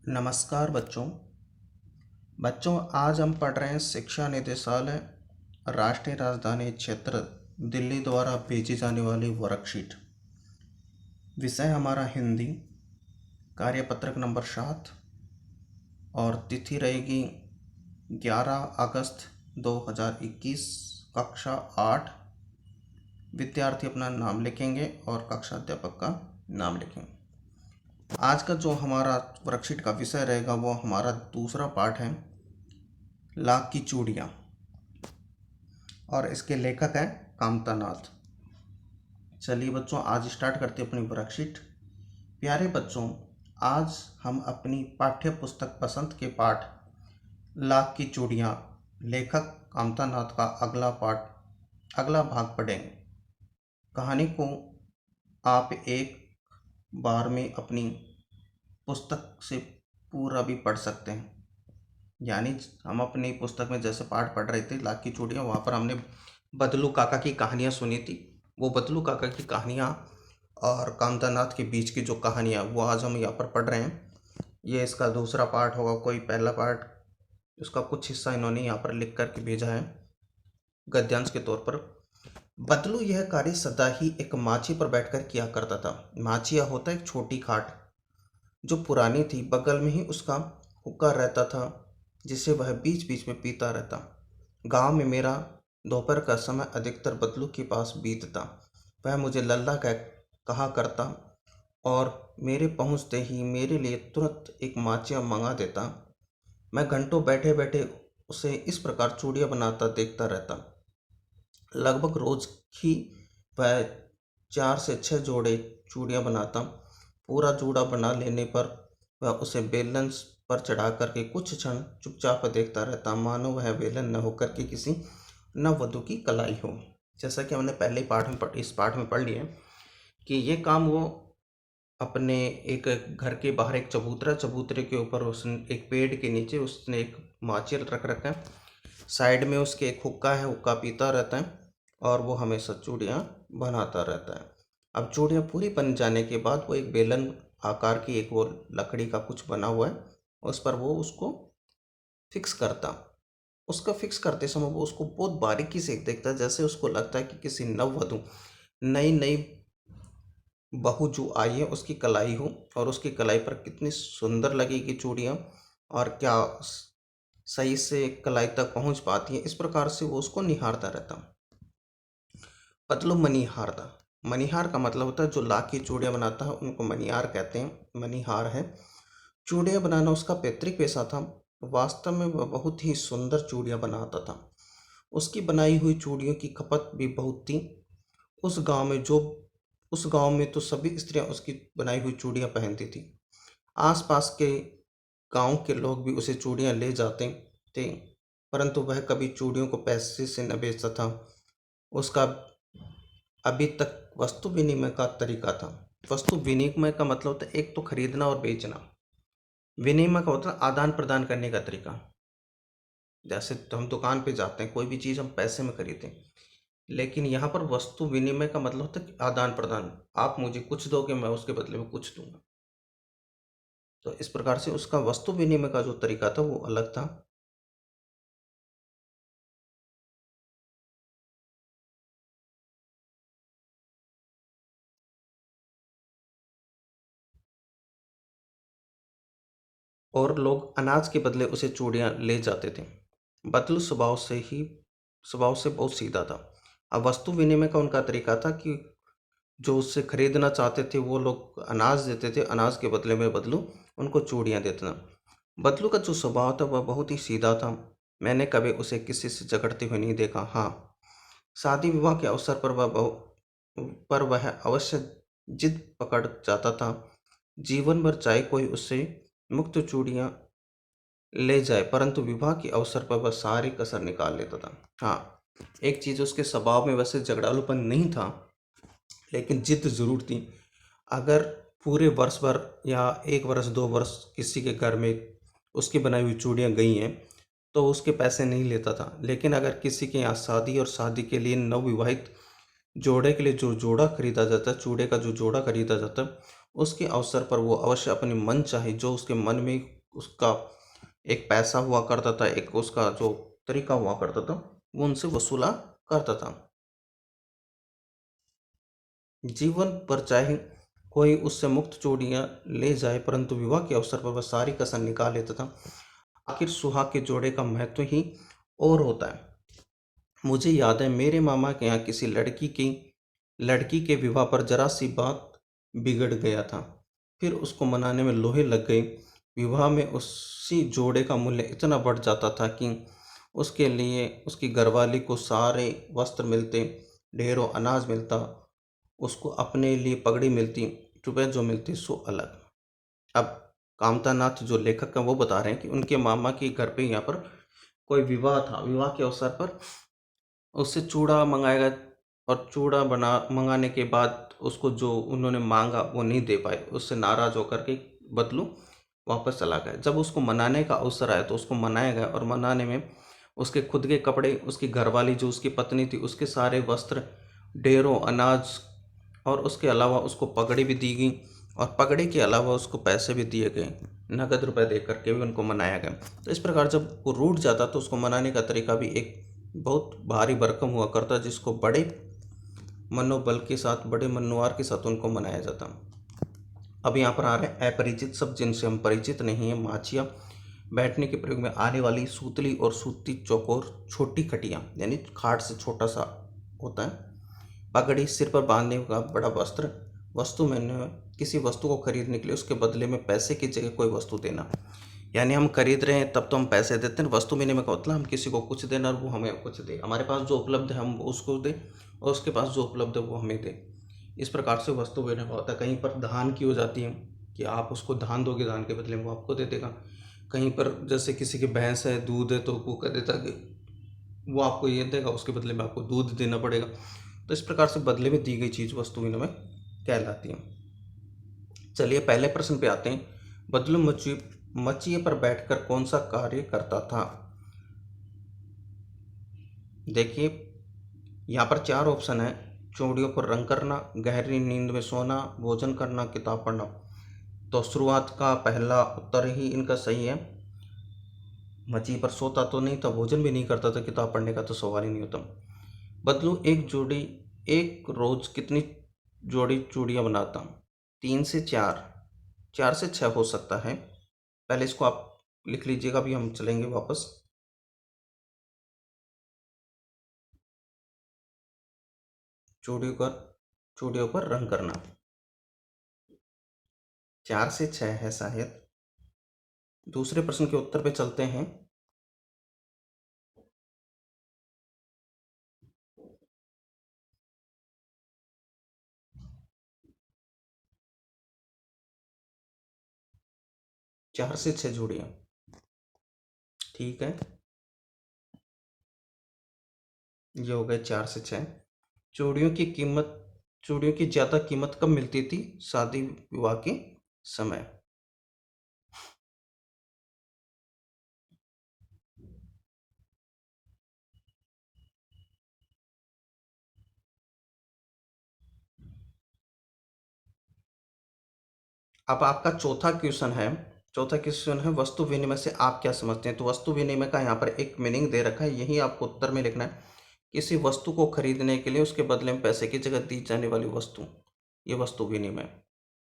नमस्कार बच्चों आज हम पढ़ रहे हैं शिक्षा निदेशालय राष्ट्रीय राजधानी क्षेत्र दिल्ली द्वारा भेजी जाने वाली वर्कशीट। विषय हमारा हिंदी, कार्यपत्रक नंबर 7 और तिथि रहेगी 11 अगस्त 2021, कक्षा 8। विद्यार्थी अपना नाम लिखेंगे और कक्षा अध्यापक का नाम लिखेंगे। आज का जो हमारा वर्कशीट का विषय रहेगा वो हमारा दूसरा पाठ है, लाख की चूड़ियाँ, और इसके लेखक हैं कामतानाथ। चलिए बच्चों आज स्टार्ट करते हैं अपनी वर्कशीट। प्यारे बच्चों, आज हम अपनी पाठ्य पुस्तक पसंद के पाठ लाख की चूड़ियाँ लेखक कामतानाथ का अगला भाग पढ़ेंगे। कहानी को आप एक बार में अपनी पुस्तक से पूरा भी पढ़ सकते हैं। यानी हम अपनी पुस्तक में जैसे पाठ पढ़ रहे थे लाख की चूड़ियाँ, वहाँ पर हमने बदलू काका की कहानियाँ सुनी थी। वो बदलू काका की कहानियाँ और कामतानाथ के बीच की जो कहानियाँ वो आज हम यहाँ पर पढ़ रहे हैं। ये इसका दूसरा पार्ट होगा। कोई पहला पार्ट, उसका कुछ हिस्सा इन्होंने यहाँ पर लिख करके भेजा है गद्यांश के तौर पर। बदलू यह कार्य सदा ही एक माची पर बैठकर किया करता था। माचिया होता है एक छोटी खाट जो पुरानी थी। बगल में ही उसका हुक्का रहता था जिसे वह बीच बीच में पीता रहता। गांव में मेरा दोपहर का समय अधिकतर बदलू के पास बीतता। वह मुझे लल्ला कहा करता और मेरे पहुंचते ही मेरे लिए तुरंत एक माचिया मंगा देता। मैं घंटों बैठे बैठे उसे इस प्रकार चूड़ियाँ बनाता देखता रहता। लगभग रोज ही वह 4 से 6 जोड़े चूड़ियाँ बनाता। पूरा जूड़ा बना लेने पर वह उसे बेलन पर चढ़ा करके कुछ क्षण चुपचाप देखता रहता, मानो वह बेलन न होकर के किसी नववधु की कलाई हो। जैसा कि हमने पहले इस पाठ में पढ़ लिया कि ये काम वो अपने एक घर के बाहर एक चबूतरे के ऊपर उसने एक पेड़ के नीचे उसने एक माचिल रख रखा है। साइड में उसके एक हुक्का है, हुक्का पीता रहता है और वो हमेशा चूड़ियाँ बनाता रहता है। अब चूड़ियाँ पूरी बन जाने के बाद वो एक बेलन आकार की एक वो लकड़ी का कुछ बना हुआ है, उस पर वो उसको फिक्स करता। उसका फिक्स करते समय वो उसको बहुत बारीकी से देखता, जैसे उसको लगता है कि किसी नववधु नई नई बहू जो आई है उसकी कलाई हो और उसकी कलाई पर कितनी सुंदर लगेगी चूड़ियाँ और क्या सही से कलाई तक पहुँच पाती है। इस प्रकार से वो उसको निहारता रहता। बदलू मनिहार था। मनिहार का मतलब होता है जो लाख की चूड़ियाँ बनाता है उनको मनिहार कहते हैं, मनिहार है। चूड़ियाँ बनाना उसका पैतृक पेशा था। वास्तव में वह बहुत ही सुंदर चूड़ियाँ बनाता था। उसकी बनाई हुई चूड़ियों की खपत भी बहुत थी। उस गांव में तो सभी स्त्रियां उसकी बनाई हुई चूड़ियाँ पहनती थी। आसपास के गांव के लोग भी उसे चूड़ियाँ ले जाते थे, परंतु वह कभी चूड़ियों को पैसे से न बेचता था। उसका अभी तक वस्तु विनिमय का तरीका था। वस्तु विनिमय का मतलब होता है एक तो खरीदना और बेचना। विनिमय का होता है आदान प्रदान करने का तरीका। जैसे तो हम दुकान पे जाते हैं, कोई भी चीज़ हम पैसे में खरीदते हैं, लेकिन यहाँ पर वस्तु विनिमय का मतलब होता है कि आदान प्रदान। आप मुझे कुछ दोगे, मैं उसके बदले में कुछ दूंगा। तो इस प्रकार से उसका वस्तु विनिमय का जो तरीका था वो अलग था। और लोग अनाज के बदले उसे चूड़ियाँ ले जाते थे। बदलू स्वभाव से बहुत सीधा था। अब वस्तु विनिमय का उनका तरीका था कि जो उससे खरीदना चाहते थे वो लोग अनाज देते थे, अनाज के बदले में बदलू उनको चूड़ियाँ देता था। बदलू का जो स्वभाव था वह बहुत ही सीधा था। मैंने कभी उसे किसी से झगड़ते हुए नहीं देखा। हाँ, शादी विवाह के अवसर पर वह अवश्य जिद पकड़ जाता था। जीवन भर चाहे कोई उससे मुक्त चूड़ियाँ ले जाए, परंतु विवाह के अवसर पर वह सारी कसर निकाल लेता था। हाँ, एक चीज़ उसके स्वभाव में वैसे झगड़ालूपन नहीं था, लेकिन जिद जरूर थी। अगर पूरे वर्ष भर या 1 वर्ष 2 वर्ष किसी के घर में उसकी बनाई हुई चूड़ियाँ गई हैं तो उसके पैसे नहीं लेता था। लेकिन अगर किसी के यहाँ शादी और शादी के लिए नवविवाहित जोड़े के लिए जो जोड़ा खरीदा जाता, चूड़े का जो जोड़ा खरीदा जाता, उसके अवसर पर वो अवश्य अपनी मन चाहे जो उसके मन में उसका एक पैसा हुआ करता था, एक उसका जो तरीका हुआ करता था, वो उनसे वसूला करता था। जीवन पर चाहे कोई उससे मुक्त चूड़ियां ले जाए, परंतु विवाह के अवसर पर वह सारी कसर निकाल लेता था। आखिर सुहाग के जोड़े का महत्व ही और होता है। मुझे याद है, मेरे मामा के यहाँ किसी लड़की के विवाह पर जरा सी बात बिगड़ गया था। फिर उसको मनाने में लोहे लग गई। विवाह में उसी जोड़े का मूल्य इतना बढ़ जाता था कि उसके लिए उसकी घरवाली को सारे वस्त्र मिलते, ढेरों अनाज मिलता, उसको अपने लिए पगड़ी मिलती, रुपए जो मिलती सो अलग। अब कामता नाथ जो लेखक हैं वो बता रहे हैं कि उनके मामा के घर पे यहाँ पर कोई विवाह था। विवाह के अवसर पर उससे चूड़ा मंगाया गया, और चूड़ा बना मंगाने के बाद उसको जो उन्होंने मांगा वो नहीं दे पाए। उससे नाराज होकर के बदलू वापस चला गया। जब उसको मनाने का अवसर आया तो उसको मनाया गया, और मनाने में उसके खुद के कपड़े, उसकी घरवाली जो उसकी पत्नी थी उसके सारे वस्त्र, ढेरों अनाज, और उसके अलावा उसको पगड़ी भी दी गई, और पगड़ी के अलावा उसको पैसे भी दिए गए, नगद रुपए दे करके भी उनको मनाया गया। तो इस प्रकार जब वो रूठ जाता तो उसको मनाने का तरीका भी एक बहुत भारी भरकम हुआ करता, जिसको बड़े मनोबल के साथ, बड़े मनोहार के साथ उनको मनाया जाता। अब यहाँ पर आ रहे हैं अपरिचित शब्द जिनसे हम परिचित नहीं है। माचिया, बैठने के प्रयोग में आने वाली सूतली और सूती चौकोर छोटी खटिया, यानी खाट से छोटा सा होता है। पगड़ी, सिर पर बांधने का बड़ा वस्त्र। वस्तु मैंने किसी वस्तु को खरीदने के लिए उसके बदले में पैसे की जगह कोई वस्तु देना। यानी हम खरीद रहे हैं तब तो हम पैसे देते हैं। वस्तु विनिमय का मतलब हम किसी को कुछ देना और वो हमें कुछ दे। हमारे पास जो उपलब्ध है हम उसको दें, और उसके पास जो उपलब्ध है वो हमें दे। इस प्रकार से वस्तु विनिमय होता है। कहीं पर दान की हो जाती है कि आप उसको दान दोगे, दान के बदले में वो आपको दे देगा। कहीं पर जैसे किसी की भैंस है, दूध है, तो वो कह देता है कि वो आपको ये देगा, उसके बदले में आपको दूध देना पड़ेगा। तो इस प्रकार से बदले में दी गई चीज़ वस्तु विनिमय कहलाती है। चलिए पहले प्रश्न पे आते हैं। बदलू मचिए पर बैठकर कौन सा कार्य करता था? देखिए, यहाँ पर चार ऑप्शन है। चूड़ियों पर रंग करना, गहरी नींद में सोना, भोजन करना, किताब पढ़ना। तो शुरुआत का पहला उत्तर ही इनका सही है। मची पर सोता तो नहीं था, भोजन भी नहीं करता था, किताब पढ़ने का तो सवाल ही नहीं होता। बदलू एक रोज कितनी जोड़ी चूड़ियाँ बनाता? 3 से 4, 4 से 6 हो सकता है। पहले इसको आप लिख लीजिएगा, अभी हम चलेंगे वापस। चूड़ियों पर चूड़ियों पर रंग करना 4 से 6 है शायद। दूसरे प्रश्न के उत्तर पे चलते हैं। 4 से 6 जोड़ियाँ, ठीक है। ये हो गए 4 से 6। चूड़ियों की कीमत चूड़ियों की ज़्यादा कीमत कब मिलती थी? शादी विवाह के समय। अब आपका चौथा क्वेश्चन है वस्तु विनिमय से आप क्या समझते हैं? तो वस्तु विनिमय का यहाँ पर एक मीनिंग दे रखा है, यही आपको उत्तर में लिखना है। किसी वस्तु को खरीदने के लिए उसके बदले में पैसे की जगह दी जाने वाली वस्तु, ये वस्तु विनिमय।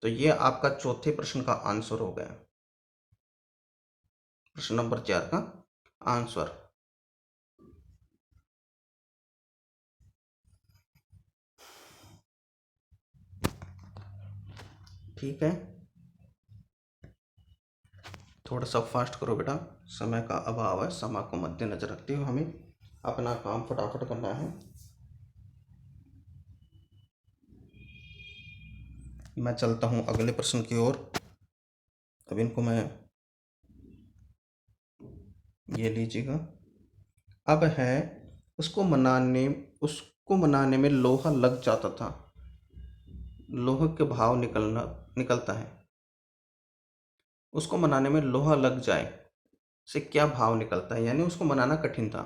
तो ये आपका चौथे प्रश्न का आंसर हो गया, प्रश्न नंबर 4 का आंसर। ठीक है, थोड़ा सा फास्ट करो बेटा, समय का अभाव है। समय को मद्देनजर रखते हुए हमें अपना काम फटाफट करना है। मैं चलता हूँ अगले प्रश्न की ओर। अब इनको मैं, ये लीजिएगा। अब है, उसको मनाने में लोहा लग जाता था। लोहे के भाव निकलता है। उसको मनाने में लोहा लग जाए से क्या भाव निकलता है? यानी उसको मनाना कठिन था।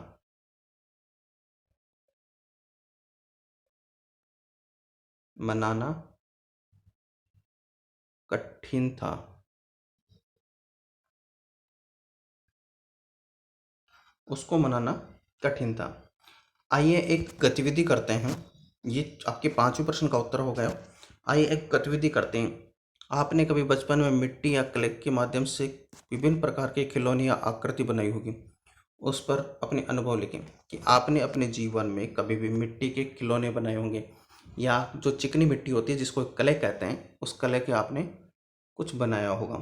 मनाना कठिन था। उसको मनाना कठिन था। आइए एक गतिविधि करते हैं। ये आपके 5वें प्रश्न का उत्तर हो गया। आइए एक गतिविधि करते हैं। आपने कभी बचपन में मिट्टी या क्ले के माध्यम से विभिन्न प्रकार के खिलौने या आकृति बनाई होगी। उस पर अपने अनुभव लिखें कि आपने अपने जीवन में कभी भी मिट्टी के खिलौने बनाए होंगे या जो चिकनी मिट्टी होती है जिसको क्ले कहते हैं, उस क्ले के आपने कुछ बनाया होगा।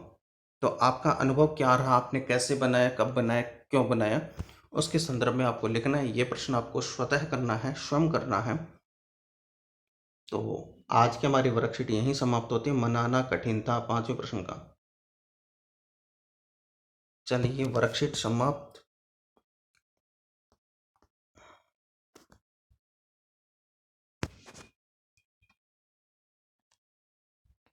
तो आपका अनुभव क्या रहा, आपने कैसे बनाया, कब बनाया, क्यों बनाया, उसके संदर्भ में आपको लिखना है। ये प्रश्न आपको स्वतः करना है, स्वयं करना है। तो आज की हमारी वर्कशीट यहीं समाप्त होती है। मनाना कठिन था 5वें प्रश्न का। चलिए वर्कशीट समाप्त।